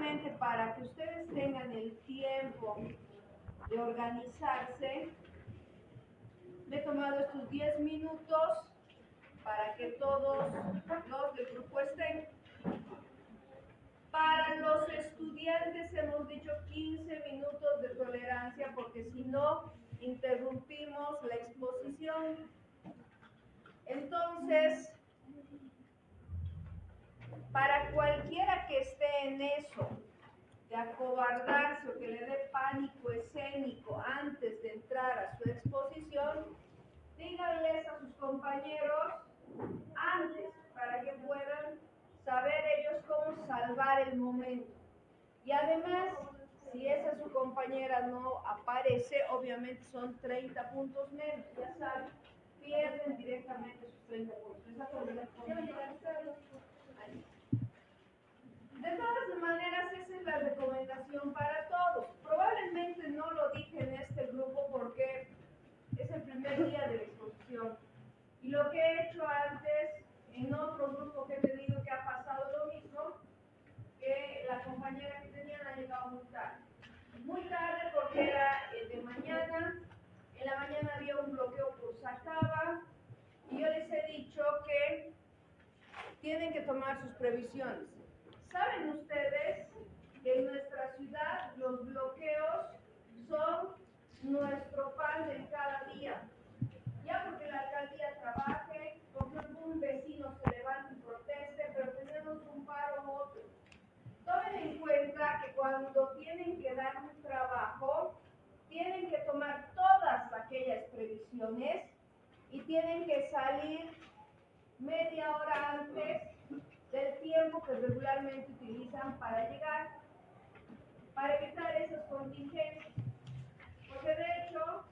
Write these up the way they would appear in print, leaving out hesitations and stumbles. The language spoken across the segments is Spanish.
solamente para que ustedes tengan el tiempo de organizarse, me he tomado estos 10 minutos para que todos los del grupo estén. Para los estudiantes hemos dicho 15 minutos de tolerancia porque si no interrumpimos la exposición. Entonces, para cualquiera que esté en eso, de acobardarse o que le dé pánico escénico antes de entrar a su exposición, díganles a sus compañeros antes para que puedan saber ellos cómo salvar el momento. Y además, si esa su compañera no aparece, obviamente son 30 puntos menos, ya saben, pierden directamente sus 30 puntos. De todas maneras, esa es la recomendación para todos. Probablemente no lo dije en este grupo porque es el primer día de la exposición. Y lo que he hecho antes, en otro grupo que he tenido que ha pasado lo mismo, que la compañera que tenían ha llegado muy tarde. Muy tarde porque era de mañana, en la mañana había un bloqueo por Sacaba, y yo les he dicho que tienen que tomar sus previsiones. ¿Saben ustedes que en nuestra ciudad los bloqueos son nuestro pan de cada día? Ya porque la alcaldía trabaje, porque algún vecino se levante y proteste, pero tenemos un paro u otro. Tomen en cuenta que cuando tienen que dar un trabajo, tienen que tomar todas aquellas previsiones y tienen que salir media hora antes del tiempo que regularmente utilizan para llegar, para evitar esas contingencias. Porque de hecho,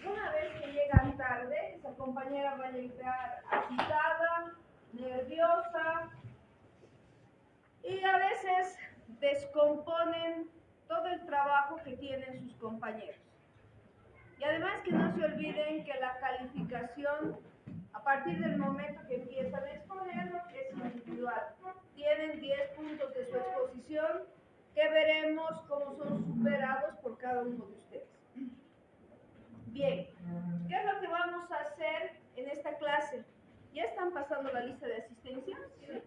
una vez que llegan tarde, esa compañera va a llegar agitada, nerviosa, y a veces descomponen todo el trabajo que tienen sus compañeros. Y además que no se olviden que la calificación, a partir del momento que empiezan a exponerlo, es individual. Tienen 10 puntos de su exposición que veremos cómo son superados por cada uno de ustedes. Bien, ¿qué es lo que vamos a hacer en esta clase? ¿Ya están pasando la lista de asistencia? ¿Sí?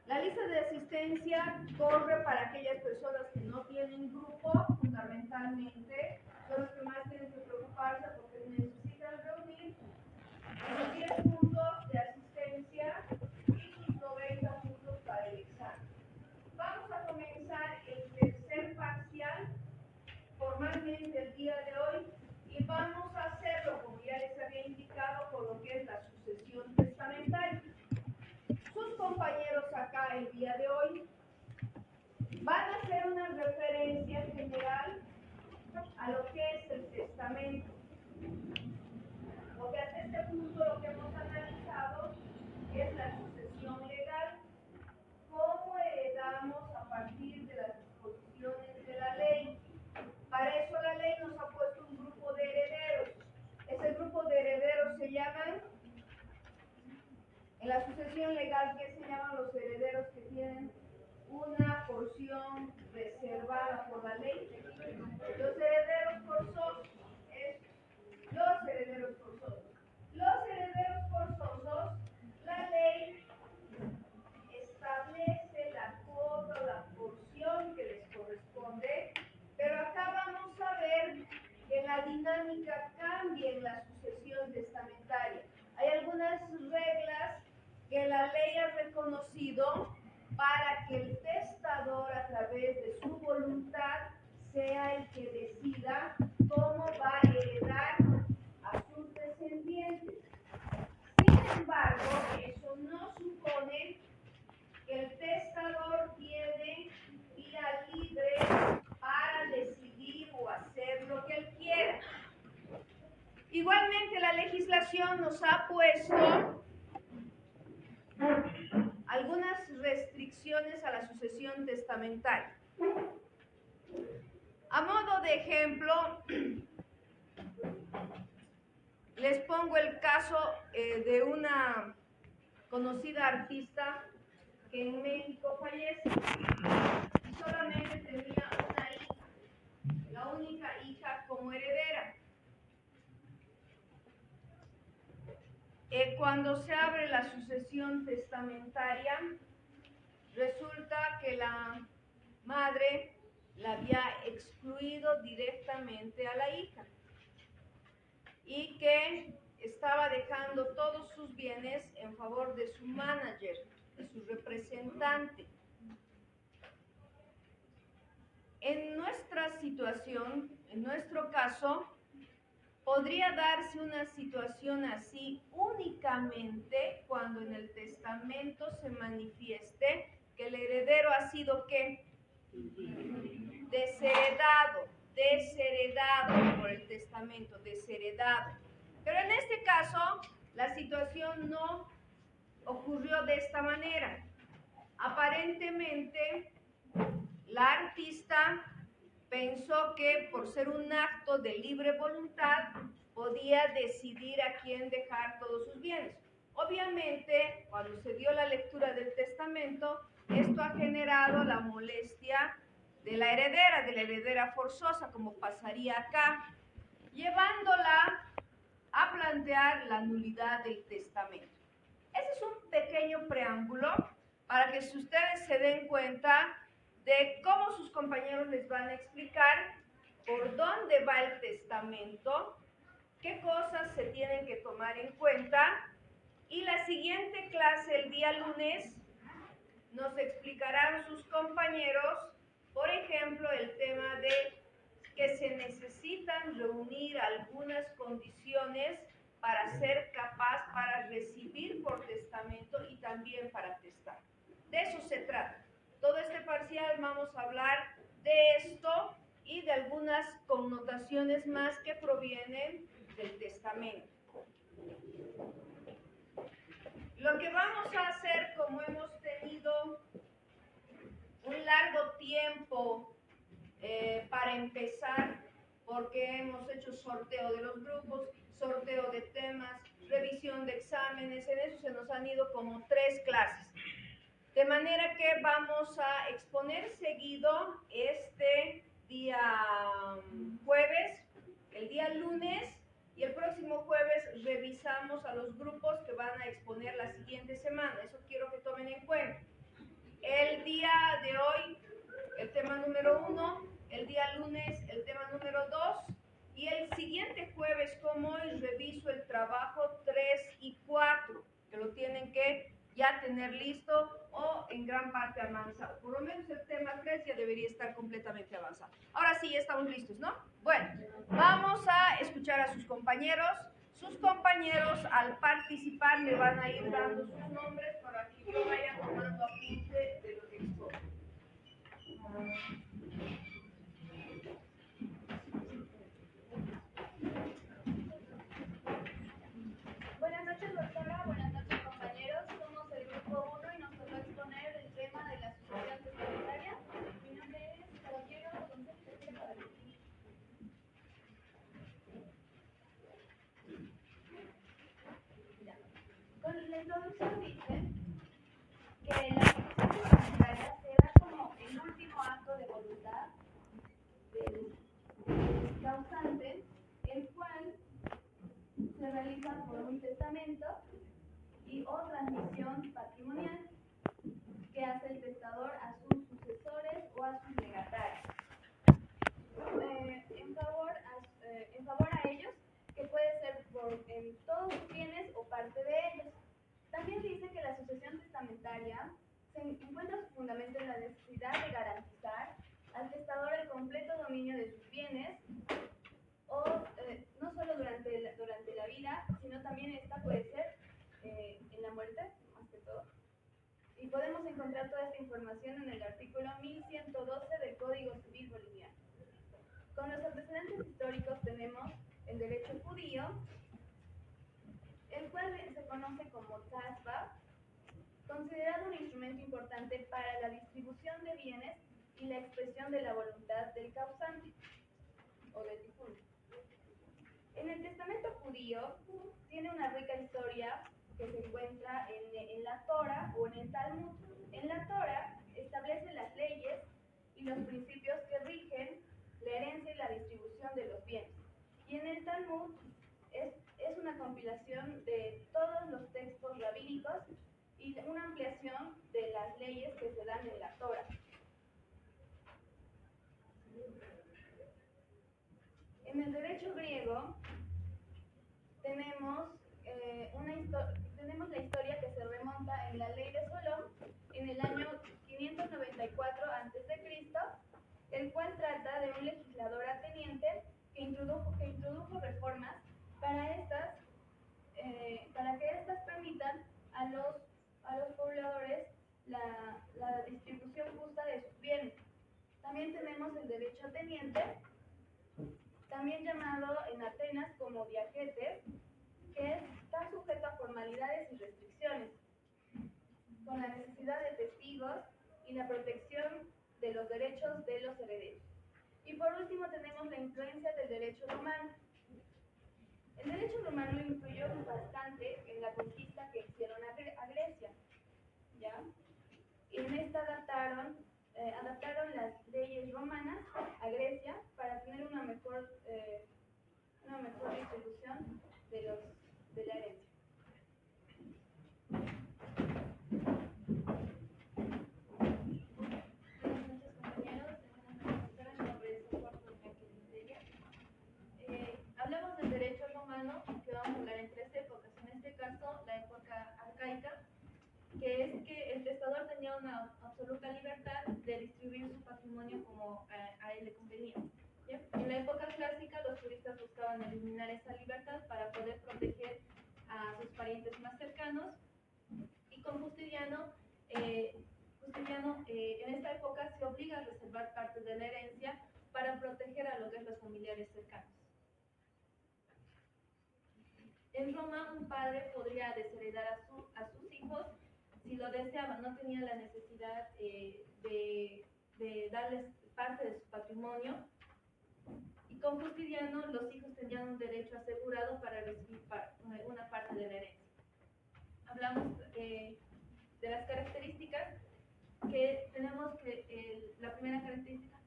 La lista de asistencia corre para aquellas personas que no tienen grupo, fundamentalmente, son los que más tienen que preocuparse porque necesitan reunir sus 10 puntos de asistencia y sus 90 puntos para el examen. Vamos a comenzar el tercer parcial formalmente el día de hoy y vamos a hacerlo, como ya les había indicado, con lo que es la sucesión testamentaria. Sus compañeros acá el día de hoy van a hacer una referencia general a lo que es el testamento. Porque hasta este punto lo que hemos analizado es la sucesión legal, cómo heredamos a partir de las disposiciones de la ley. Para eso la ley nos ha puesto un grupo de herederos. Ese grupo de herederos se llaman, en la sucesión legal, ¿qué se llaman los herederos que tienen una porción reservada por la ley? Los herederos forzosos. Los herederos forzosos. Los herederos forzosos, la ley establece la cuota, la porción que les corresponde, pero acá vamos a ver que la dinámica cambia en la sucesión testamentaria. Hay algunas reglas que la ley ha reconocido para que el testador, a través de su voluntad, sea el que decida cómo va a heredar a sus descendientes. Sin embargo, eso no supone que el testador tiene vía libre para decidir o hacer lo que él quiera. Igualmente, la legislación nos ha puesto algunas restricciones a la sucesión testamentaria. A modo de ejemplo, les pongo el caso de una conocida artista que en México falleció. fallece y solamente tenía una hija, la única hija como heredera. Cuando se abre la sucesión testamentaria, resulta que la madre la había excluido directamente a la hija y que estaba dejando todos sus bienes en favor de su manager, de su representante. En nuestra situación, en nuestro caso, podría darse una situación así únicamente cuando en el testamento se manifieste que el heredero ha sido ¿qué? Desheredado por el testamento, desheredado. Pero en este caso, la situación no ocurrió de esta manera. Aparentemente, la artista pensó que por ser un acto de libre voluntad podía decidir a quién dejar todos sus bienes. Obviamente, cuando se dio la lectura del testamento, esto ha generado la molestia de la heredera forzosa, como pasaría acá, llevándola a plantear la nulidad del testamento. Ese es un pequeño preámbulo para que ustedes se den cuenta de cómo sus compañeros les van a explicar por dónde va el testamento, qué cosas se tienen que tomar en cuenta, y la siguiente clase, el día lunes, nos explicarán sus compañeros, por ejemplo, el tema de que se necesitan reunir algunas condiciones para ser capaz para recibir por testamento y también para testar. De eso se trata. Todo este parcial vamos a hablar de esto y de algunas connotaciones más que provienen del testamento. Lo que vamos a hacer, como hemos tenido un largo tiempo para empezar, porque hemos hecho sorteo de los grupos, sorteo de temas, revisión de exámenes, en eso se nos han ido como 3 clases. De manera que vamos a exponer seguido este día jueves, el día lunes, y el próximo jueves revisamos a los grupos que van a exponer la siguiente semana. Eso quiero que tomen en cuenta. El día de hoy, el tema número 1, el día lunes, el tema número 2, y el siguiente jueves, como hoy, reviso el trabajo 3 y 4, que lo tienen que ya tener listo o en gran parte avanzado. Por lo menos el tema 3 ya debería estar completamente avanzado. Ahora sí, ya estamos listos, ¿no? Bueno, vamos a escuchar a sus compañeros. Sus compañeros, al participar, me van a ir dando sus nombres para que yo vaya tomando apunte de lo que expongo. Buenas noches, doctora. Buenas noches, compañeros. Somos el grupo 1 y nos tocó exponer el tema de la sucesión testamentaria. Mi nombre es Caballero González Caballero. Con la introducción dice que la sucesión testamentaria se da como el último acto de voluntad del causante, el cual se realiza por un testamento y o transmisión patrimonial que hace el testador a sus sucesores o a sus legatarios en favor a ellos, que puede ser en todos sus bienes o parte de ellos. También dice que la sucesión testamentaria se encuentra su fundamento en la necesidad de garantizar al testador el completo dominio de sus bienes, o no solo durante la vida, sino también esta puede ser en la muerte, más que todo. Y podemos encontrar toda esta información en el artículo 1112 del Código Civil Boliviano. Con los antecedentes históricos tenemos el derecho judío, el cual se conoce como Tasba, considerado un instrumento importante para la distribución de bienes y la expresión de la voluntad del causante o del difunto. En el testamento judío tiene una rica historia que se encuentra en la Torah o en el Talmud. En la Torah Y en el Talmud es una compilación de todos los textos rabínicos y una ampliación de las leyes que se dan en la Torah. En el derecho griego tenemos la historia que se remonta en la ley de Solón en el año 594 a.C., el cual trata de un legislador ateniense que introdujo reformas para que éstas permitan a los pobladores la distribución justa de sus bienes. También tenemos el derecho ateniense, también llamado en Atenas como diaquetes, que está sujeto a formalidades y restricciones, con la necesidad de testigos y la protección de los derechos de los herederos. Y por último tenemos la influencia del derecho romano. El derecho romano influyó bastante en la conquista que hicieron a Grecia, ¿ya? Y en esta adaptaron las leyes romanas a Grecia para tener una mejor distribución de la herencia. Hablamos del derecho romano, que vamos a hablar en tres épocas. En este caso, la época arcaica, que es que el testador tenía una absoluta libertad de distribuir su patrimonio como a él le convenía. ¿Bien? En la época clásica, los juristas buscaban eliminar esa libertad para poder proteger a sus parientes más cercanos, y con Justiniano, en esta época se obliga a reservar parte de la herencia para proteger a lo que es los familiares cercanos. En Roma, un padre podría desheredar a sus hijos si lo deseaba, no tenía la necesidad de darles parte de su patrimonio. Y con Justiniano, los hijos tenían un derecho asegurado para recibir una parte de la herencia. Hablamos de las características que tenemos, la primera característica.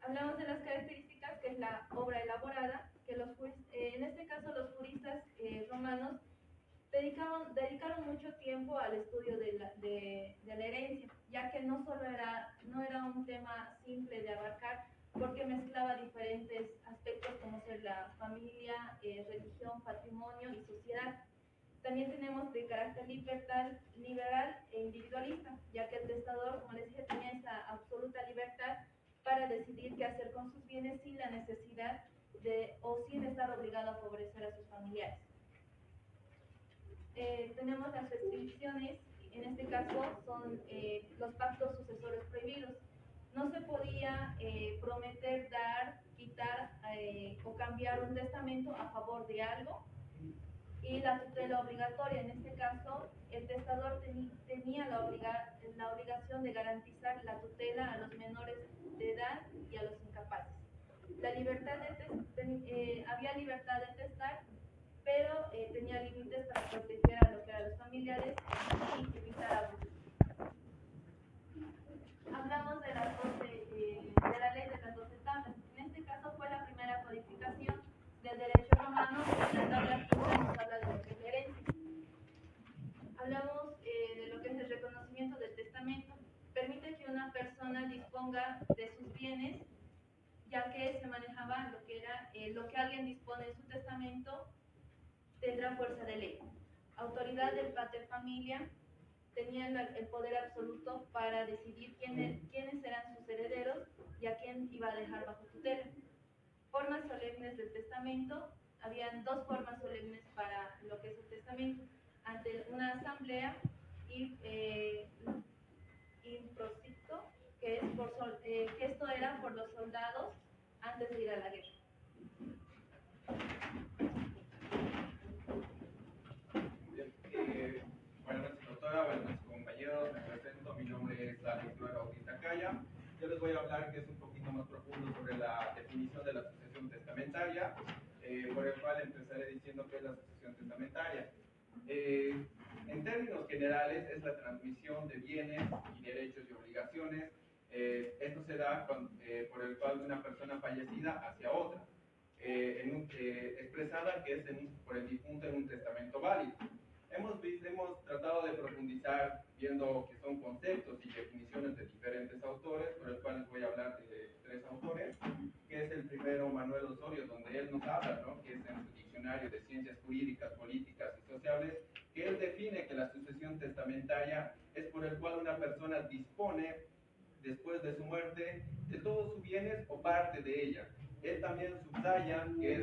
Hablamos de las características, que es la obra elaborada, que en este caso los juristas romanos dedicaron mucho tiempo al estudio de la herencia, ya que no era un tema simple de abarcar, porque mezclaba diferentes aspectos como ser la familia, religión, patrimonio y sociedad. También tenemos de carácter liberal e individualista, ya que el testador, como les dije, tenía esa absoluta libertad para decidir qué hacer con sus bienes sin la necesidad o sin estar obligado a favorecer a sus familiares. Tenemos las restricciones, en este caso son los pactos sucesores prohibidos. No se podía prometer, dar, quitar o cambiar un testamento a favor de algo. Y la tutela obligatoria, en este caso, el testador tenía la obligación de garantizar la tutela a los menores de edad y a los incapaces. Había libertad de testar, pero tenía límites para proteger a lo que eran los familiares y evitar abusos. Hablamos de la ley de las 12 tablas. En este caso fue la primera codificación del derecho romano. La tabla quinta nos habla de lo que es la herencia. Hablamos de lo que es el reconocimiento del testamento. Permite que una persona disponga de sus bienes, ya que se manejaba lo que alguien dispone en su testamento tendrá fuerza de ley. Autoridad del pater familia, tenía el poder absoluto para decidir quiénes eran sus herederos y a quién iba a dejar bajo tutela. Formas solemnes del testamento. Habían dos formas solemnes para lo que es el testamento: ante una asamblea y improcito, que esto era por los soldados antes de ir a la guerra. Buenas noches, doctora, buenas noches, compañeros. Me presento, mi nombre es David Bautista Calla. Yo les voy a hablar que es un poquito más profundo sobre la definición de la sucesión testamentaria, por el cual empezaré diciendo qué es la sucesión testamentaria. En términos generales, es la transmisión de bienes y derechos y obligaciones. Esto se da por el cual de una persona fallecida hacia otra, expresada que es por el difunto en un testamento válido. Hemos tratado de profundizar viendo que son conceptos y definiciones de diferentes autores, por el cual les voy a hablar de 3 autores, que es el primero, Manuel Osorio, donde él nos habla, ¿no?, que es en su diccionario de ciencias jurídicas, políticas y sociales, que él define que la sucesión testamentaria es por el cual una persona dispone, después de su muerte, de todos sus bienes o parte de ella. Él también subraya que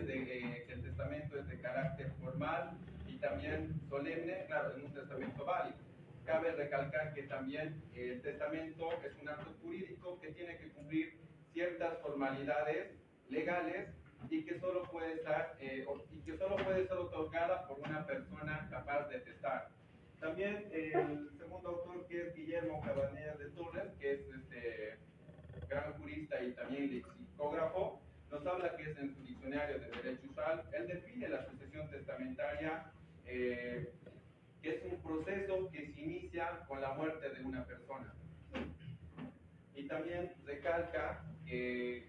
el testamento es de carácter formal y también solemne, claro, en un testamento válido. Cabe recalcar que también el testamento es un acto jurídico que tiene que cumplir ciertas formalidades legales y que solo puede ser otorgada por una persona capaz de testar. También el segundo autor, que es Guillermo Cabanillas de Torres, que es gran jurista y también lexicógrafo, nos habla que es en su diccionario de derecho usual. Él define la sucesión testamentaria, que es un proceso que se inicia con la muerte de una persona. Y también recalca que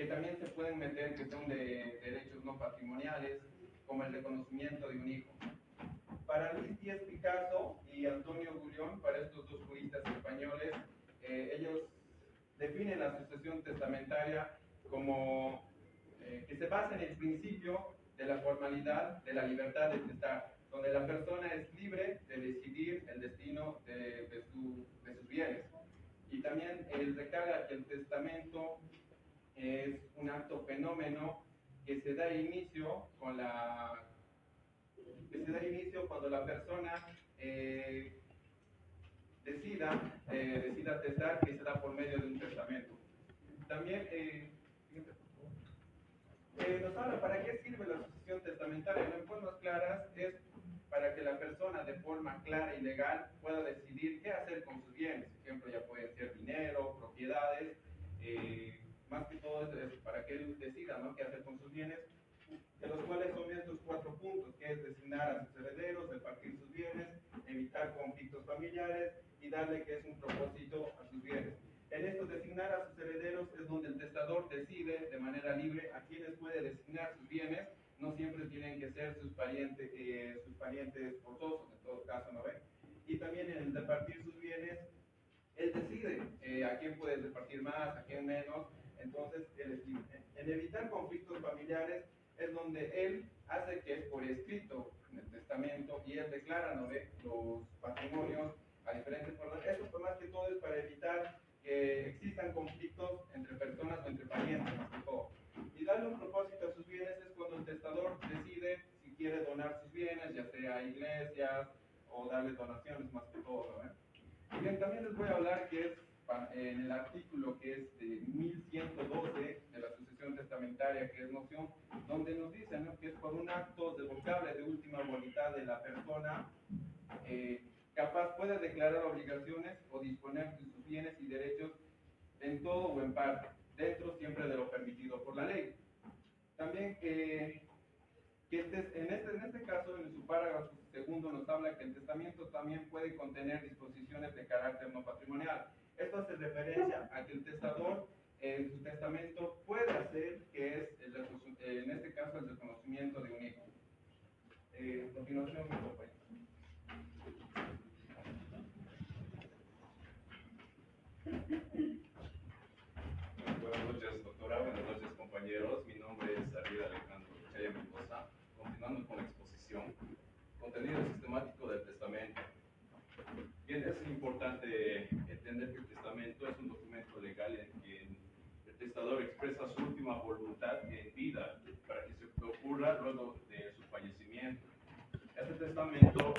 también se pueden meter que son de derechos no patrimoniales, como el reconocimiento de un hijo. Para Luis Díaz Picasso y Antonio Gullón, para estos 2 juristas españoles, ellos definen la sucesión testamentaria como que se basa en el principio de la formalidad de la libertad de testar, donde la persona es libre de decidir el destino de sus bienes. Y también él recalca que el testamento es un acto fenómeno que se da inicio cuando la persona decida testar, que se da por medio de un testamento. También nos habla para qué sirve la sucesión testamentaria. En formas claras es para que la persona de forma clara y legal pueda decidir qué hacer con sus bienes. Por ejemplo, ya pueden ser dinero, propiedades, más que todo es para que él decida, ¿no?, qué hacer con sus bienes, de los cuales son estos 4 puntos, que es designar a sus herederos, repartir sus bienes, evitar conflictos familiares y darle que es un propósito a sus bienes. En esto, designar a sus herederos, es donde el testador decide de manera libre a quienes puede designar sus bienes. No siempre tienen que ser sus parientes forzosos, en todo caso, ¿no ven? Y también en el repartir sus bienes, él decide a quién puede repartir más, a quién menos. Entonces, él es libre. En evitar conflictos familiares es donde él hace que es por escrito en el testamento y él declara, ¿no ve?, los patrimonios a diferentes personas. Esto, pues, más que todo es para evitar que existan conflictos entre personas o entre parientes, más que todo. Y darle un propósito a sus bienes es cuando el testador decide si quiere donar sus bienes, ya sea a iglesias o darle donaciones, más que todo, ¿no ve? Y bien, también les voy a hablar que es en el artículo que es de 1112 de la sucesión testamentaria, que es noción, donde nos dicen, ¿no?, que es por un acto revocable de última voluntad de la persona, capaz puede declarar obligaciones o disponer de sus bienes y derechos en todo o en parte, dentro siempre de lo permitido por la ley. También en este caso, en su parágrafo segundo, nos habla que el testamento también puede contener disposiciones de carácter no patrimonial. Esto hace referencia a que el testador en su testamento puede hacer, que es, en este caso, el reconocimiento de un hijo. A continuación, mi compañero. Buenas noches, doctora. Buenas noches, compañeros. Mi nombre es David Alejandro Chaya Mendoza. Continuando con la exposición, contenido sistemático del testamento. Bien, es importante entender que el testamento es un documento legal en que el testador expresa su última voluntad en vida para que se ocurra luego de su fallecimiento. Este testamento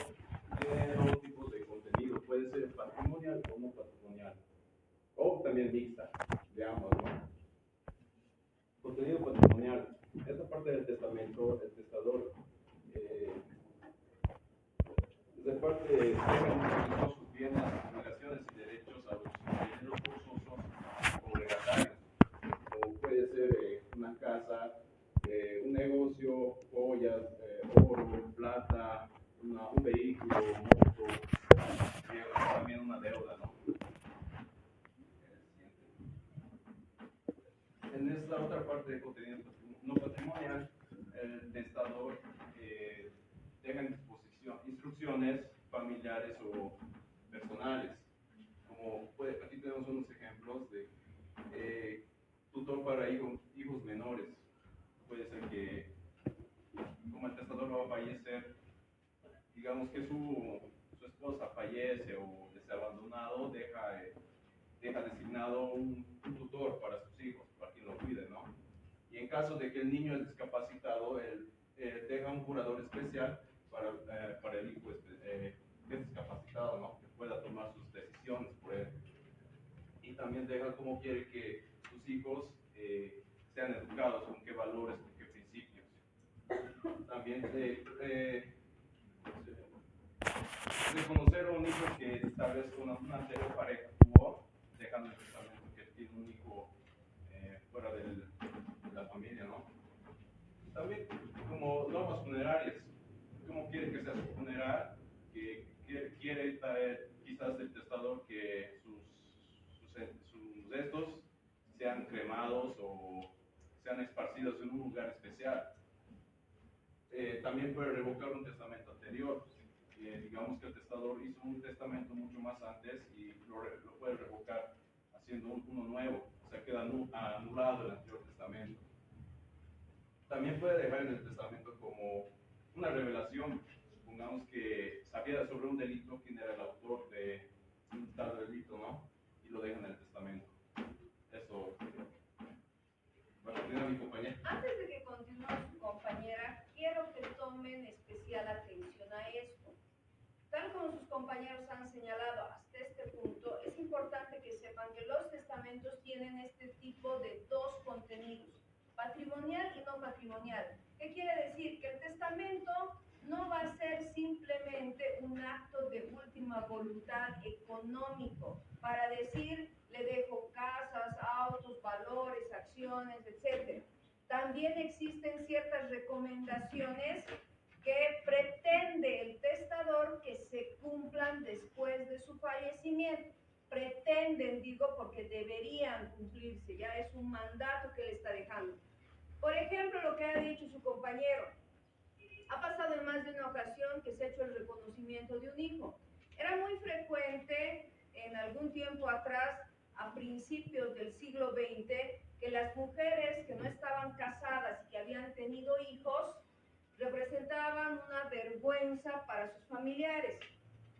tiene 2 tipos de contenido, puede ser patrimonial o no patrimonial, o también mixta, de ambos, ¿no? Contenido patrimonial. Esta parte del testamento, el testador reparte sus bienes, obligaciones y derechos a los herederos forzosos o legatarios, como puede ser una casa, un negocio, joyas, oro, plata, un vehículo. vehículo, moto, y también una deuda, ¿no? En esta otra parte de contenido no patrimonial, el testador deja en disposición instrucciones familiares o personales. Como aquí tenemos unos ejemplos de tutor para hijos menores. Puede ser que, como el testador va a fallecer, digamos que su esposa fallece o es abandonado, deja designado un tutor para sus hijos, para quien lo cuide, ¿no? Y en caso de que el niño es discapacitado, él deja un curador especial para el hijo que es discapacitado, ¿no? Que pueda tomar sus decisiones por él. Y también deja cómo quiere que sus hijos sean educados, con qué valores, con qué principios. También reconocer a un hijo que tal vez con una anterior pareja tuvo, dejando el testamento que tiene un hijo fuera de la familia, ¿no? También como normas funerarias, cómo quiere que sea su funeral, que quiere traer quizás el testador que sus restos sean cremados o sean esparcidos en un lugar especial. También puede revocar un testamento anterior. Digamos que el testador hizo un testamento mucho más antes y lo puede revocar haciendo uno nuevo, o sea, queda anulado el anterior testamento. También puede dejar en el testamento como una revelación, supongamos que sabía sobre un delito quién era el autor de un tal delito, ¿no? Y lo deja en el testamento. Eso, bueno, tiene mi compañera. Antes de que continúe su compañera, quiero que tomen especial atención a esto. Tal como sus compañeros han señalado hasta este punto, es importante que sepan que los testamentos tienen este tipo de dos contenidos, patrimonial y no patrimonial. ¿Qué quiere decir? Que el testamento no va a ser simplemente un acto de última voluntad económico para decir le dejo casas, autos, valores, acciones, etc. También existen ciertas recomendaciones que pretende el testador que se cumplan después de su fallecimiento. Pretenden, digo, porque deberían cumplirse, ya es un mandato que le está dejando. Por ejemplo, lo que ha dicho su compañero, ha pasado en más de una ocasión que se ha hecho el reconocimiento de un hijo. Era muy frecuente en algún tiempo atrás, a principios del siglo XX, que las mujeres que no estaban casadas y que habían tenido hijos representaban una vergüenza para sus familiares.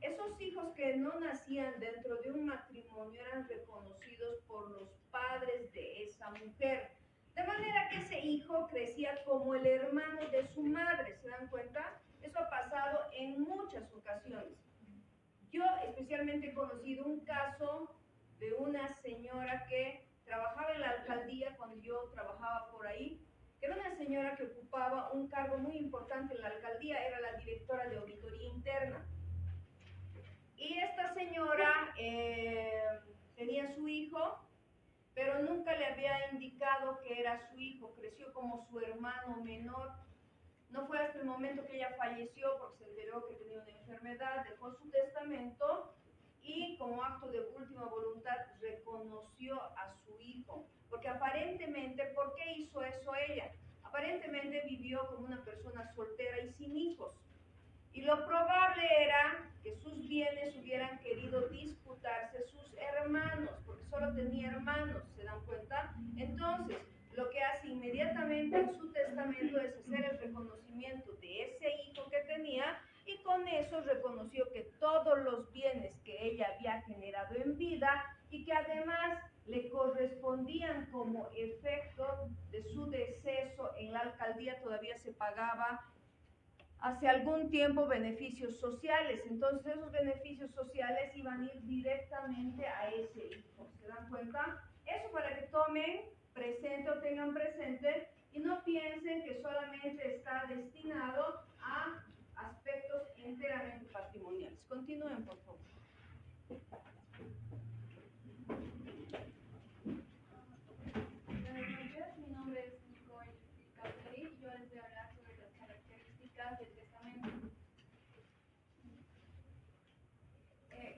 Esos hijos que no nacían dentro de un matrimonio eran reconocidos por los padres de esa mujer. De manera que ese hijo crecía como el hermano de su madre, ¿se dan cuenta? Eso ha pasado en muchas ocasiones. Yo especialmente he conocido un caso de una señora que trabajaba en la alcaldía cuando yo trabajaba por ahí, que era una señora que ocupaba un cargo muy importante en la alcaldía, era la directora de auditoría interna. Y esta señora tenía su hijo, pero nunca le había indicado que era su hijo, creció como su hermano menor. No fue hasta el momento que ella falleció, porque se enteró que tenía una enfermedad, dejó su testamento y como acto de última voluntad reconoció a su hijo. Porque aparentemente, ¿por qué hizo eso ella? Aparentemente vivió como una persona soltera y sin hijos. Y lo probable era que sus bienes hubieran querido disputarse sus hermanos, porque solo tenía hermanos, ¿se dan cuenta? Entonces, lo que hace inmediatamente en su testamento es hacer el reconocimiento de ese hijo que tenía y con eso reconoció que todos los bienes que ella había generado en vida y que además le correspondían como efecto de su deceso en la alcaldía todavía se pagaba hace algún tiempo beneficios sociales, entonces esos beneficios sociales iban a ir directamente a ese hijo, ¿se dan cuenta? Eso para que tomen presente o tengan presente y no piensen que solamente está destinado a aspectos enteramente patrimoniales. Continúen, por favor. Buenas noches, mi nombre es Nicole Caperi y yo les voy a hablar sobre las características del testamento.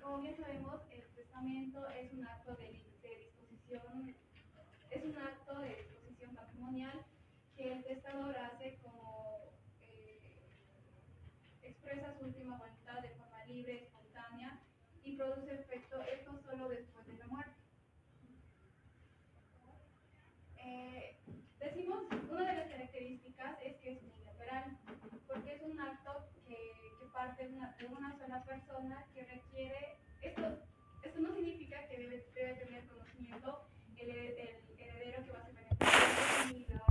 Como bien sabemos, el testamento es un acto de disposición, es un acto de disposición patrimonial que el testador hace como expresa su última voluntad de forma libre, espontánea y produce efecto esto solo después de la muerte. Decimos, una de las características es que es unilateral, porque es un acto que parte de una sola persona que requiere, esto no significa que debe tener conocimiento el heredero que va a ser beneficiario ni los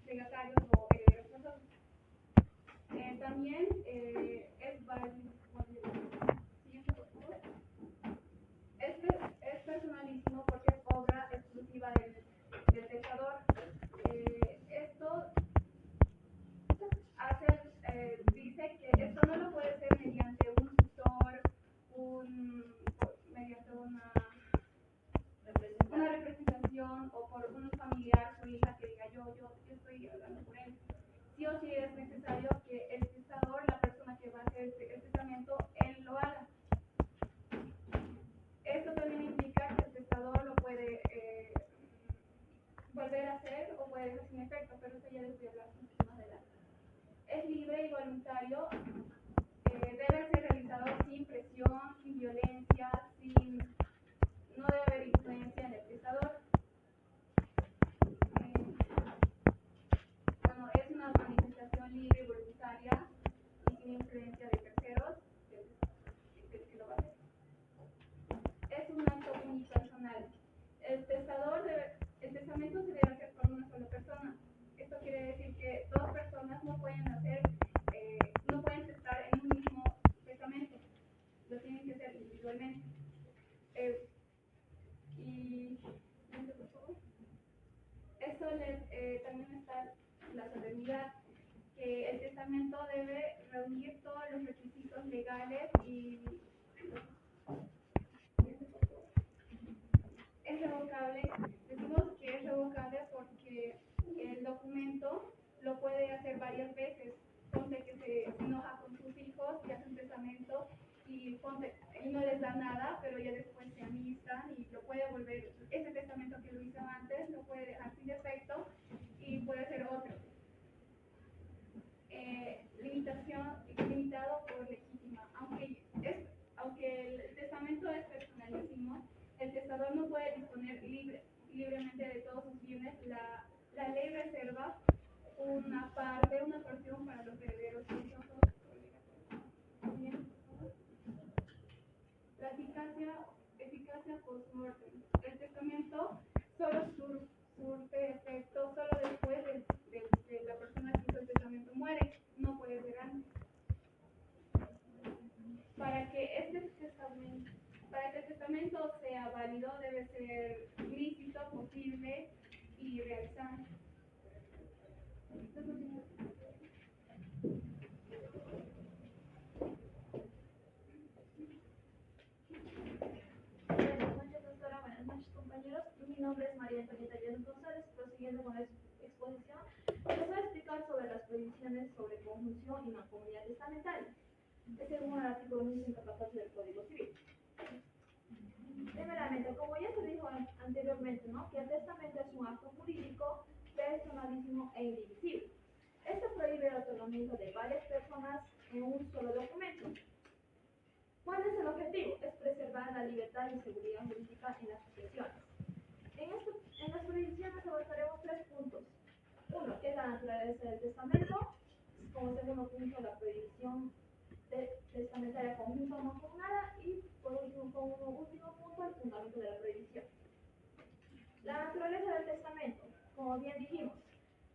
legatarios o herederos forzosos. También es válido. Siguiente, por favor. Es personalísimo porque es obra exclusiva del testador. Esto dice que esto no lo puede ser mediante un tutor, mediante una representación o por un familiar, su hija, que diga yo estoy hablando por él. Sí o sí es necesario que el testador, la persona que va a hacer el testamento, él lo haga. Esto también implica que el testador lo puede volver a hacer o puede dejar sin efecto, pero eso ya les voy a hablar un poquito más adelante. Es libre y voluntario, debe ser realizado sin presión, sin violencia, no debe haber influencia en el testador. Bueno, es una manifestación libre y voluntaria y sin influencia de terceros, que lo va a hacer. Es un acto unipersonal. El testamento se debe hacer por una sola persona. Esto quiere decir que dos personas no pueden testar en un mismo testamento. Lo tienen que hacer individualmente. Y por favor. Esto también está la solemnidad, que el testamento debe reunir todos los requisitos legales y es revocable. Decimos que es revocable porque el documento lo puede hacer varias veces. Ponte que se enoja con sus hijos y hace un testamento y no les da nada, pero ya después se amistan y lo puede volver, ese testamento que lo hizo antes lo puede dejar sin efecto y puede hacer otro. Limitado por legítima. Aunque el testamento es personalísimo, el testador no puede disponer libremente de todos sus bienes. La ley reserva una porción para los herederos forzosos. Bien. La eficacia post-mortem. El testamento solo surte efecto solo después de la persona que hizo el testamento muere, no puede ser antes. Para que el testamento sea válido debe ser lícito, posible y realizable. Buenas noches, doctora. Buenas noches, compañeros. Mi nombre es María Antonieta Llanos González. Prosiguiendo con la exposición, les voy a explicar sobre las prohibiciones sobre conjunción y mancomunidad testamentaria, según el artículo 1114 del Código Civil. Primeramente, como ya se dijo anteriormente, ¿no?, que el testamento es un acto jurídico personalísimo e indivisible. Esto prohíbe el otorgamiento de varias personas en un solo documento. ¿Cuál es el objetivo? Es preservar la libertad y seguridad jurídica en las sucesiones. En las prohibiciones abordaremos 3 puntos. Uno, que es la naturaleza del testamento. Como segundo punto, la prohibición testamentaria conjunta o mancomunada. Y por último, como último punto, el fundamento de la prohibición. La naturaleza del testamento, como bien dijimos,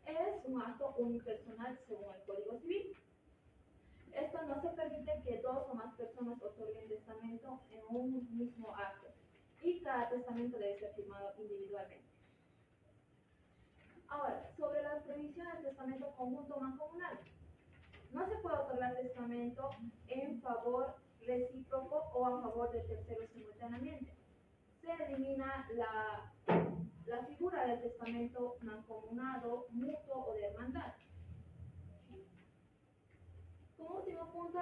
es un acto unipersonal según el Código Civil. Esto no se permite que 2 o más personas otorguen testamento en un mismo acto, y cada testamento debe ser firmado individualmente. Ahora, sobre la prohibición del testamento conjunto o mancomunal. No se puede otorgar testamento en favor recíproco o a favor de terceros simultáneamente. Se elimina la figura del testamento mancomunado, mutuo o de hermandad. Como último punto,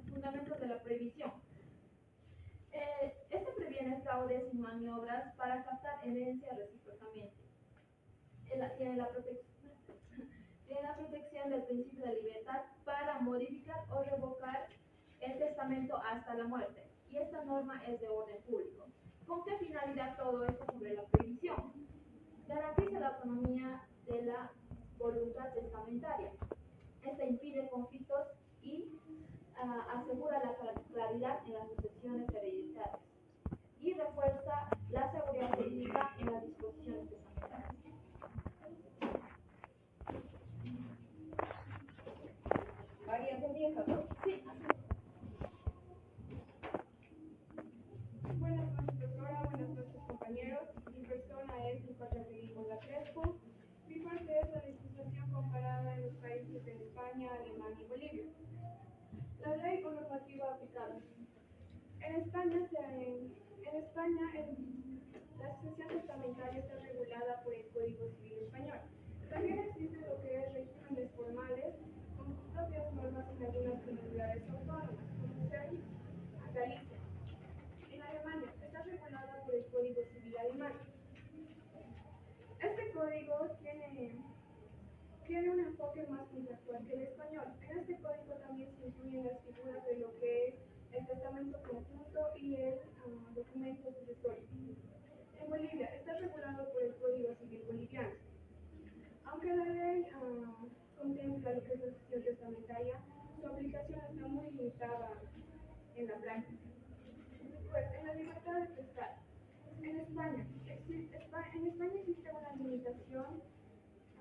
fundamento de la prohibición. Este previene fraudes y maniobras para captar herencia recíprocamente. Tiene la protección del principio de libertad para modificar o revocar el testamento hasta la muerte. Y esta norma es de orden público. ¿Con qué finalidad todo esto sobre la prohibición? Garantiza la autonomía de la voluntad testamentaria. Esta impide conflictos y asegura la claridad en las sucesiones hereditarias y refuerza la seguridad jurídica en las disposiciones testamentarias. María, comienza, ¿no? Sí. Buenas noches, doctora. Buenas noches, compañeros. Mi persona es Nicolás Rodríguez Crespo. Mi parte es la legislación comparada en los países de España, Alemania y Bolivia. La ley o normativa aplicable. En España, la sucesión testamentaria está regulada por el Código Civil Español. También existe lo que es regímenes formales con sus propias normas en algunas comunidades autónomas, como Serbia, Galicia. En Alemania está regulada por el Código Civil Alemán. Este código tiene un enfoque más contractual que el español. En este código también se incluyen las figuras de lo que es el testamento conjunto y el documento sucesorio. En Bolivia está regulado por el Código Civil Boliviano. Aunque la ley contempla lo que es la sucesión testamentaria, su aplicación está muy limitada en la práctica. Pues, en la libertad de prestar. En España existe una limitación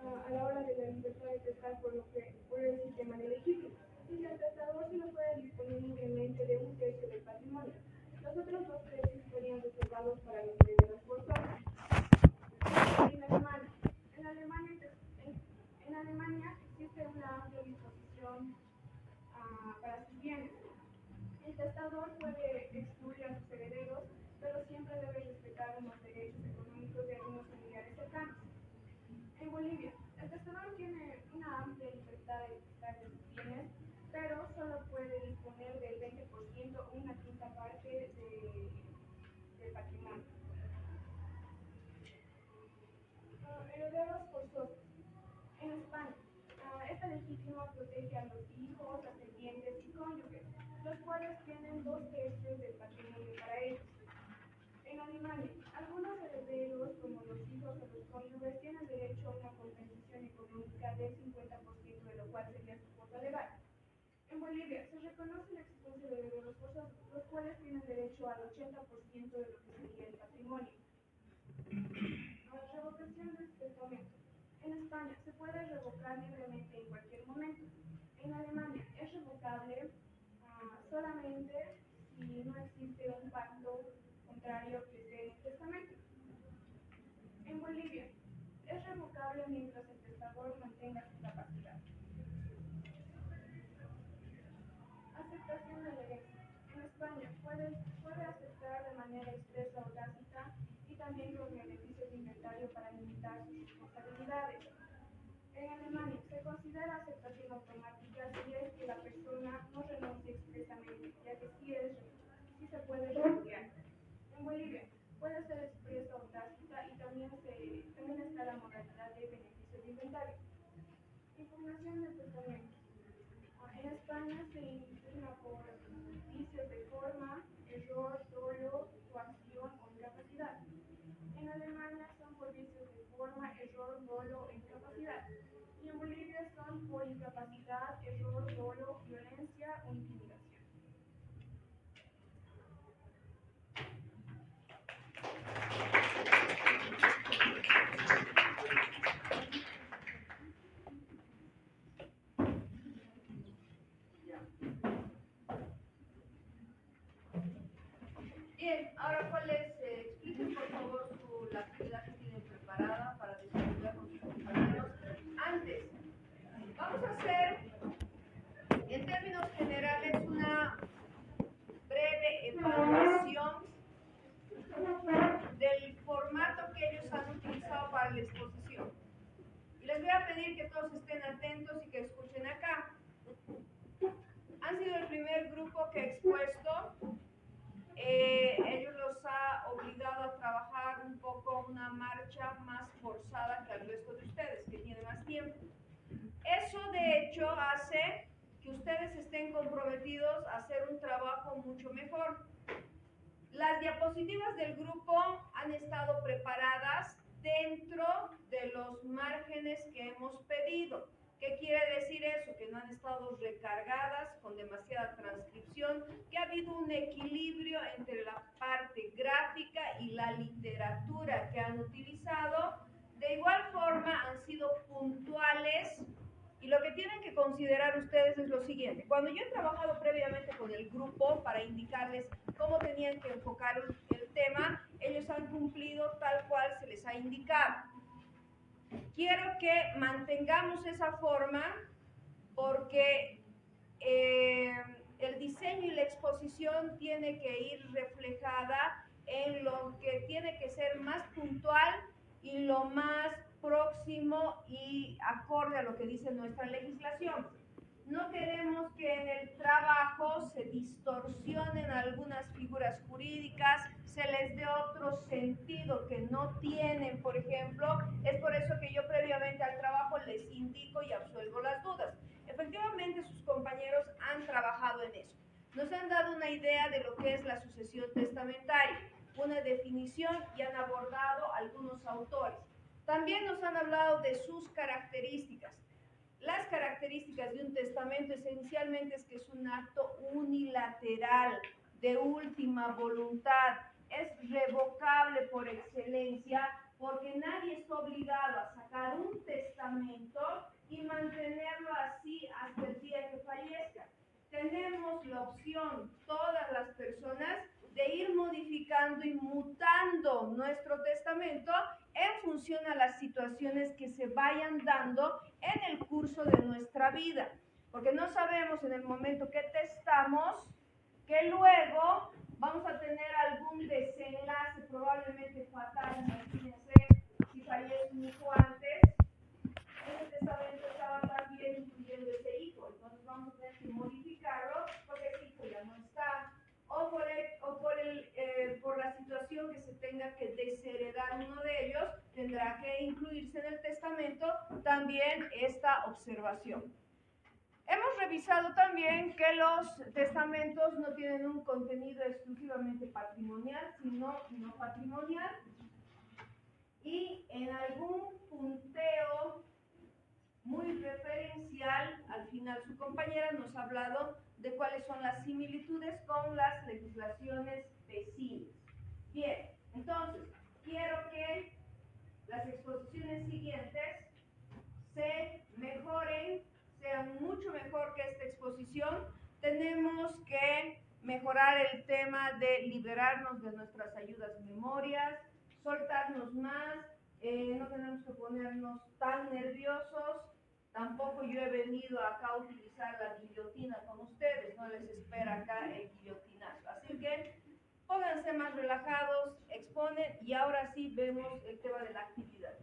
a la hora de la libertad de prestar por el sistema de legítimo. Y el prestador solo puede disponer libremente de un tercio del patrimonio. Los otros 2 tercios serían reservados para los herederos forzosos. En Alemania existe una amplia disposición para sus bienes. El testador puede excluir a sus herederos, pero siempre debe respetar los derechos económicos de algunos familiares cercanos. En Bolivia, el testador tiene una amplia libertad de disfrutar de sus bienes, pero solo puede disponer del 20% o una quinta parte del patrimonio. Herederos forzosos. En España, esta legítima protege a los hijos, ascendientes y cónyuges, los cuales tienen 2 tercios del patrimonio para ellos. En Alemania, algunos herederos, como los hijos o los cónyuges, tienen derecho a una compensación económica del 50%, de lo cual sería su cuota legal. En Bolivia, se reconoce la existencia de herederos forzosos, los cuales tienen derecho al 80% de lo que sería el patrimonio. Revocación del testamento. En España, se puede revocar libremente en cualquier momento. En Alemania, es revocable solamente si no existe un pacto contrario que esté en el testamento. En Bolivia, es revocable mientras el testador mantenga su capacidad. Aceptación de la herencia. En España, puede aceptar de manera expresa o tácita y también con beneficios de inventario para limitar sus responsabilidades. En Alemania, se considera aceptación automática si es que la persona no renuncia expresamente, ya que sí se puede renunciar. En Bolivia, puede ser expresa o tácita y también está la modalidad de beneficio de inventario. Impugnación del testamento. En España se impugna por vicios de forma, error, dolo, coacción o incapacidad. En Alemania son por vicios de forma, error, dolo e incapacidad. Y en Bolivia son por incapacidad, error, dolo, violencia o intimidación. Bien, ahora expliquen por favor la actividad que tienen preparada para discutir con sus compañeros. Antes, vamos a hacer en términos generales una breve evaluación del formato que ellos han utilizado para la exposición. Y les voy a pedir que todos estén atentos y que escuchen acá. han sido el primer grupo que he expuesto. Ellos los ha obligado a trabajar un poco una marcha más forzada que al resto de ustedes, que tienen más tiempo. Eso de hecho hace que ustedes estén comprometidos a hacer un trabajo mucho mejor. Las diapositivas del grupo han estado preparadas dentro de los márgenes que hemos pedido. ¿Qué quiere decir eso? Que no han estado recargadas con demasiada transcripción, que ha habido un equilibrio entre la parte gráfica y la literatura que han utilizado. De igual forma han sido puntuales. Y lo que tienen que considerar ustedes es lo siguiente. Cuando yo he trabajado previamente con el grupo para indicarles cómo tenían que enfocar el tema, ellos han cumplido tal cual se les ha indicado. Quiero que mantengamos esa forma porque el diseño y la exposición tiene que ir reflejada en lo que tiene que ser más puntual y lo más próximo y acorde a lo que dice nuestra legislación. No queremos que en el trabajo se distorsionen algunas figuras jurídicas, se les dé otro sentido que no tienen, por ejemplo. Es por eso que yo previamente al trabajo les indico y absuelvo las dudas. Efectivamente, sus compañeros han trabajado en eso. Nos han dado una idea de lo que es la sucesión testamentaria, una definición y han abordado algunos autores. También nos han hablado de sus características. Las características de un testamento esencialmente es que es un acto unilateral, de última voluntad, es revocable por excelencia, porque nadie está obligado a sacar un testamento y mantenerlo así hasta el día que fallezca. Tenemos la opción, todas las personas, de ir modificando y mutando nuestro testamento en función a las situaciones que se vayan dando en el curso de nuestra vida. Porque no sabemos en el momento que testamos que luego vamos a tener algún desenlace probablemente fatal. Imagínense, si fallece un hijo antes, ese testamento estaba también incluyendo ese hijo. Entonces vamos a tener que modificarlo porque ese hijo ya no está. O por la situación que se tenga que desheredar uno de ellos, tendrá que incluirse en el testamento también esta observación. Hemos revisado también que los testamentos no tienen un contenido exclusivamente patrimonial, sino no patrimonial. Y en algún punteo muy referencial, al final su compañera nos ha hablado de cuáles son las similitudes con las legislaciones vecinas. Bien, entonces, quiero que las exposiciones siguientes se mejoren, sean mucho mejor que esta exposición. Tenemos que mejorar el tema de liberarnos de nuestras ayudas memorias, soltarnos más, no tenemos que ponernos tan nerviosos. Tampoco yo he venido acá a utilizar la guillotina con ustedes, no les espera acá el guillotinazo. Así que pónganse más relajados, exponen y ahora sí vemos el tema de la actividad.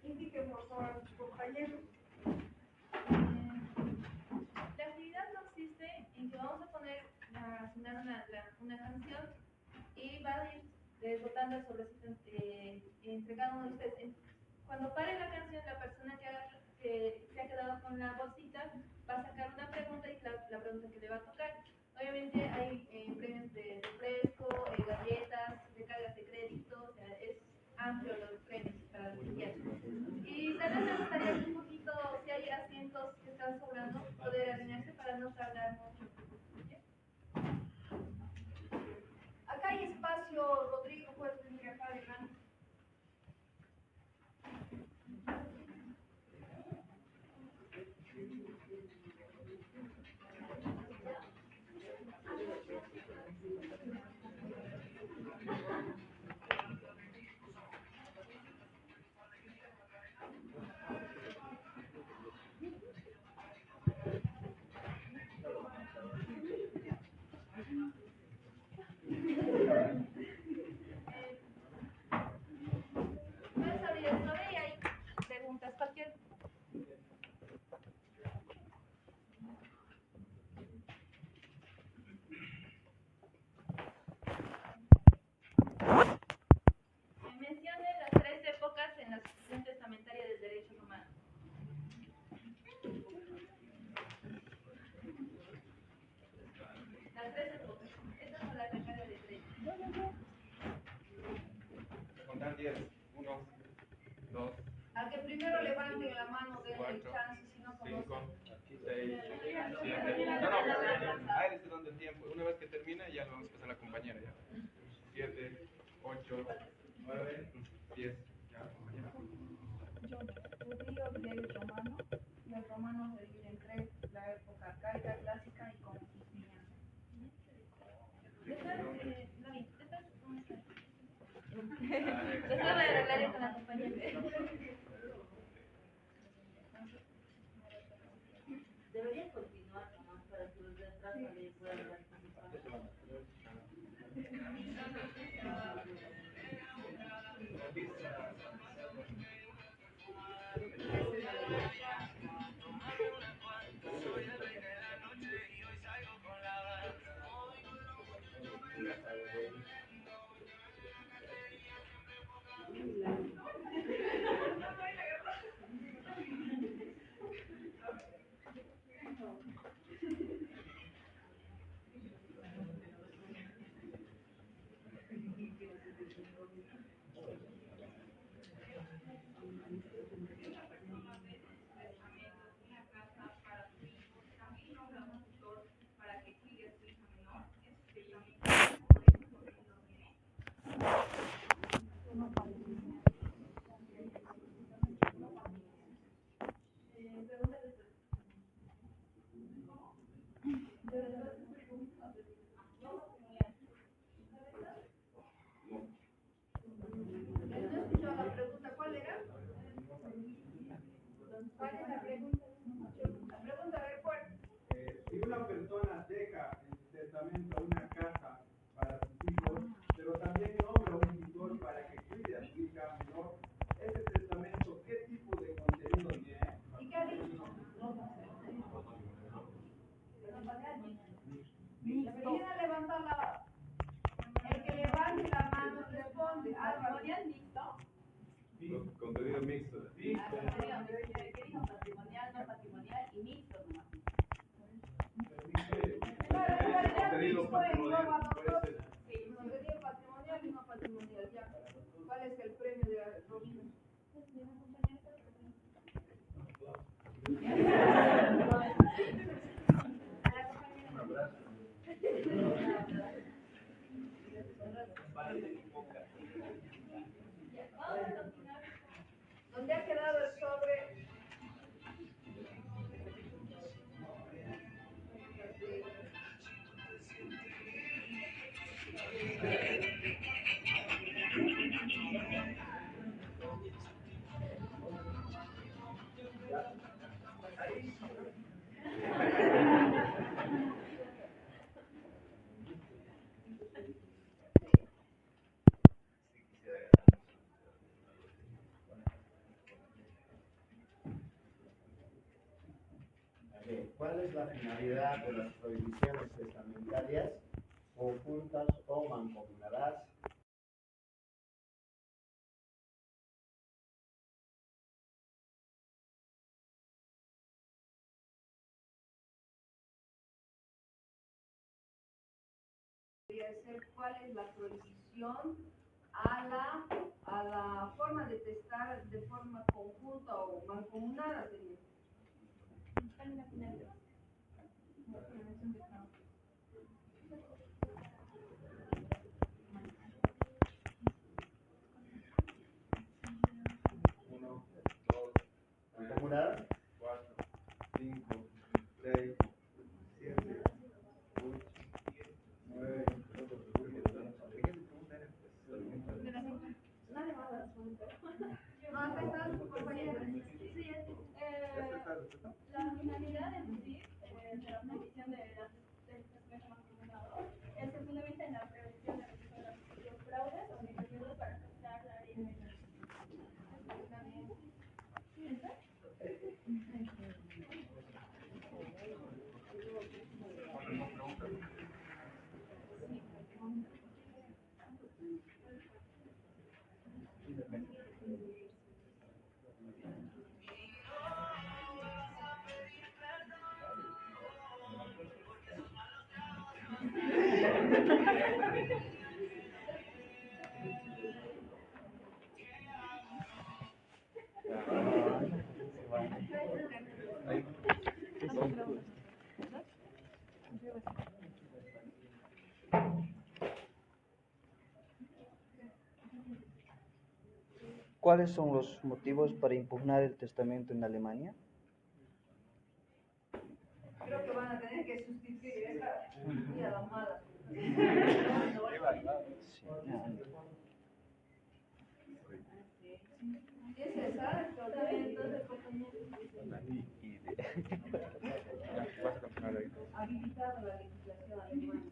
Indiquen por favor a sus compañeros. La actividad consiste en que vamos a poner a sonar una canción y va a ir desbotando el sobrecito entre cada uno de ustedes. Cuando pare la canción, la persona que se ha quedado con la bolsita va a sacar una pregunta y la pregunta que le va a tocar. Obviamente hay premios de refresco, galletas, recargas de crédito, o sea, es amplio los premios para los estudiantes. Y tal vez me gustaría un poquito, si hay asientos que están sobrando, poder alinearse para no tardar mucho. Acá hay espacio, Rodrigo, puedes venir acá adelante. 4, chance si no 5, conocen. 6, 7. No, ahí les estoy dando el tiempo. Una vez que termine, ya lo vamos a pasar a la compañera. Ya. 7, 8, 9, 10. Ya, compañera. Judío, griego y romano. Y el romano se divide en tres: la época arcaica, clásica y confuciana. Después de arreglar con la compañera. Deberías continuar nomás para que los de atrás también puedan participar. No he escuchado la pregunta. ¿Cuál era? ¿Cuál es la pregunta? La pregunta, a ver, ¿cuál? Si una persona deja en su testamento una casa para sus hijos, pero también nombra un tutor para que cuide a su hija menor, ese testamento, ¿qué tipo de contenido tiene? ¿Y qué ha dicho? ¿Quién ha levantado la? El que levante la mano responde. Álvaro. Contenido mixto. ¿Qué dijo? Patrimonial, no patrimonial y mixto nomás. Claro, en realidad Contenido mixto engloba patrimonial, los puede dos. ser. Contenido patrimonial y no patrimonial. Ya. ¿Cuál es el premio de la Romina? ¿Dónde ha quedado el sobre? ¿Cuál es la finalidad de las prohibiciones testamentarias, conjuntas o mancomunadas? Podría ser cuál es la prohibición a la forma de testar de forma conjunta o mancomunada sería. Uno, dos, ¿Mancomunada? 4, 5, 6, 7, 8, 9, No, acá están sus compañeros. La finalidad en sí de la prohibición del tratamiento mancomunado se fundamenta en la prevención de los fraudes o mecanismos para afectar la área de ¿Cuáles son los motivos para impugnar el testamento en Alemania? Creo que van a tener que sustituir esa y a la mala. Es exacto, entonces habilitado la legislación alemana.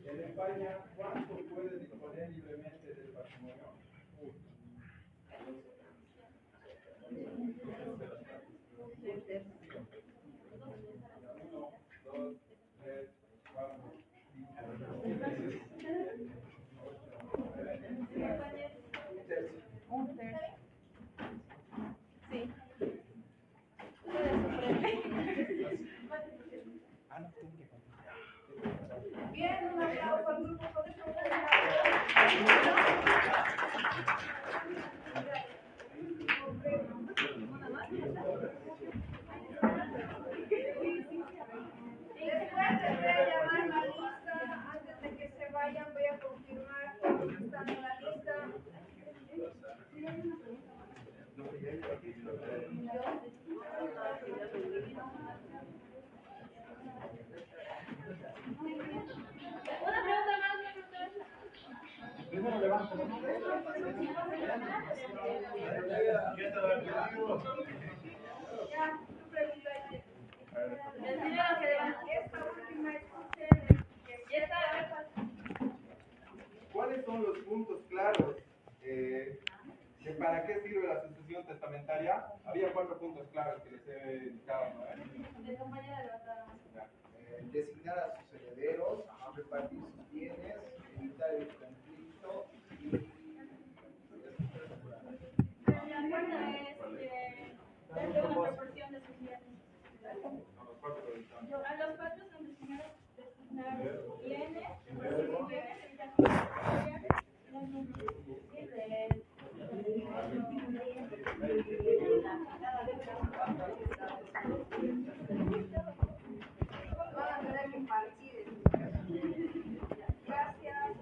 En España, ¿cuánto puede disponer libremente del patrimonio? Uno, dos, tres, cuatro, Un tercio. Sí. Bien, un aplauso al grupo por eso. Después les voy a llamar la lista. Antes de que se vayan, voy a confirmar que están en la lista. Una pregunta más, primero levanta la mano. Ya, tu pregunta es. el primero que levanta. Esta última es ustedes. Ya está. ¿Cuáles son los puntos claros de para qué sirve la sucesión testamentaria? Había 4 puntos claros que les he indicado, ¿no? De compañera levantada. Designar a sus herederos, repartir sus bienes, evitar el conflicto y La cuarta es darle una proporción de sus bienes. No, los 4 que están. A los 4 son designar bienes, recibir bienes, evitar conflicto. Van a tener que partir. Gracias.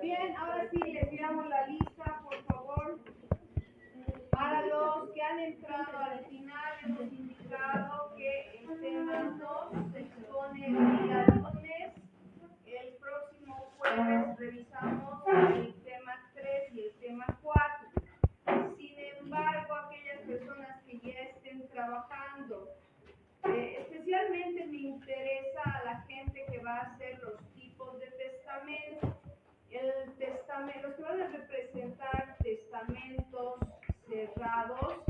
Bien, ahora sí les damos la lista, por favor. Para los que han entrado al final, hemos indicado que el tema 2 se expone el día lunes. El próximo jueves revisamos el tema 3 y el tema 4. Sin embargo, aquellas personas que ya estén trabajando, especialmente me interesa a la gente que va a hacer los tipos de testamento. Los que van a representar testamentos cerrados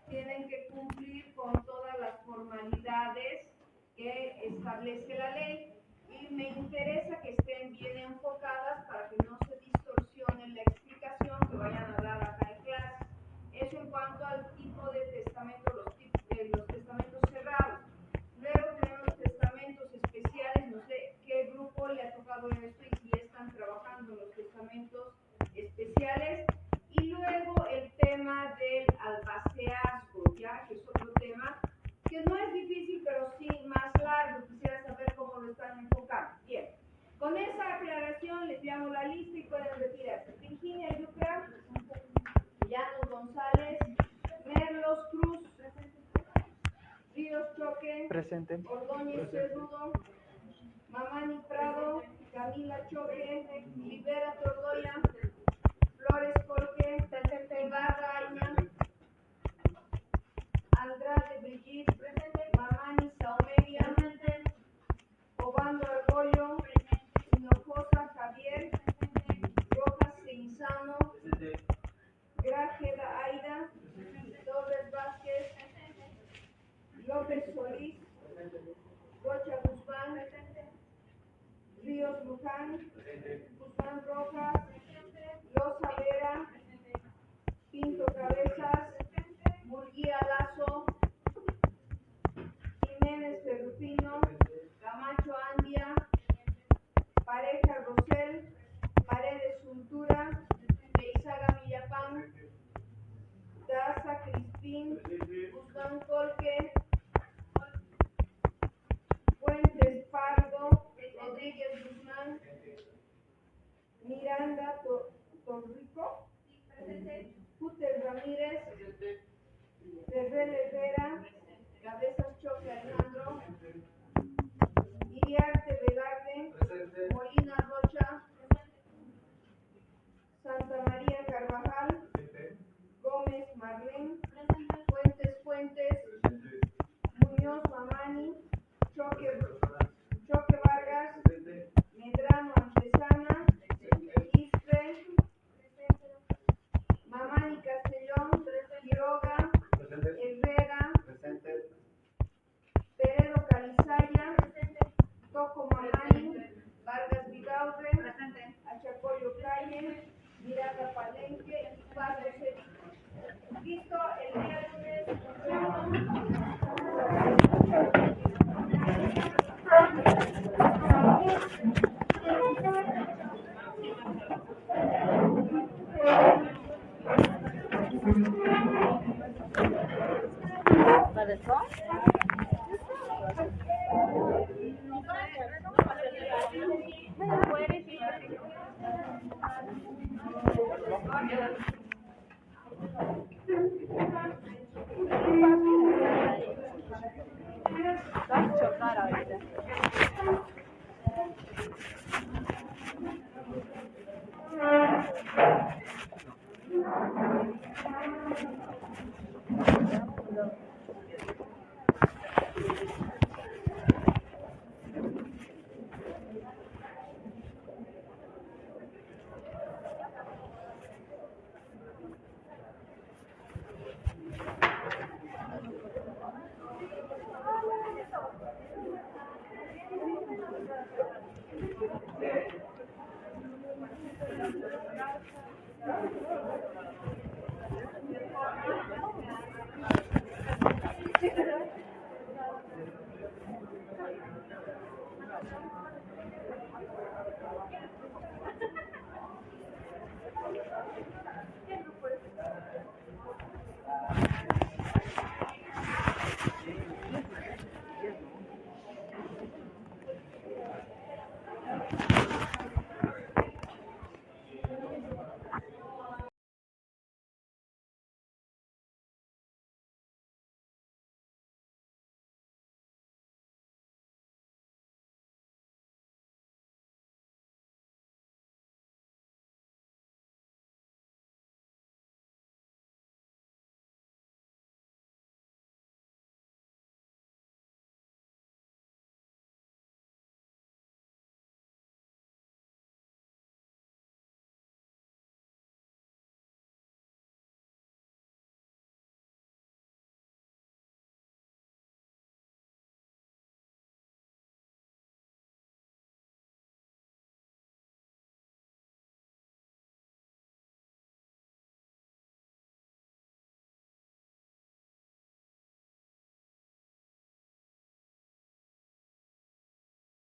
tienen que cumplir con todas las formalidades que establece la ley. Y me interesa que estén bien enfocadas para que no se distorsione la explicación que vayan a dar acá en clase. Eso en cuanto al tipo de testamento, los testamentos cerrados. Luego tenemos testamentos especiales, no sé qué grupo le ha tocado en esto y si están trabajando en los testamentos especiales. Y luego el tema del albaceazgo, ya que es otro tema que no es difícil, pero sí más largo. Quisiera saber cómo lo están enfocando. Bien, con esa aclaración les damos la lista y pueden retirarse. Virginia Yucra, Llanos González, Merlos Cruz, Ríos Choque, Presente. Ordóñez Cerrudo, Mamani Prado, Camila Choque, Rivera Tordoya, Flores Jorge, Ibarra Aña, Andrade Brigitte, Mamani Saumeria, Obando Muñoz Luján, Guzmán Rojas, Loza Vera, Pinto Cabezas, Murguía Lazo, Jiménez Ferrufino, Camacho Andia, Pareja Rosel, Paredes Cultura, Eizaga Villapán, Daza Crispín, Guzmán Colque, Fuentes Pardo, Rodríguez Guzmán, Miranda Torrico, Puter Ramírez, Terrell Herrera, Cabezas Choque Alejandro, Iriarte Velarde, Molina Rocha, Santa María Carvajal, Gómez Marlén, Fuentes, Muñoz Mamani, Choque Vargas, Medrano Antesana, Istre, Mamani Castellón, Quiroga, Herrera, Peredo Calizaya, Toco Mamani, Vargas Vidaurre, Achacoyo Calle, Miranda Palenque y Pablo Cedillo. Listo, el día lunes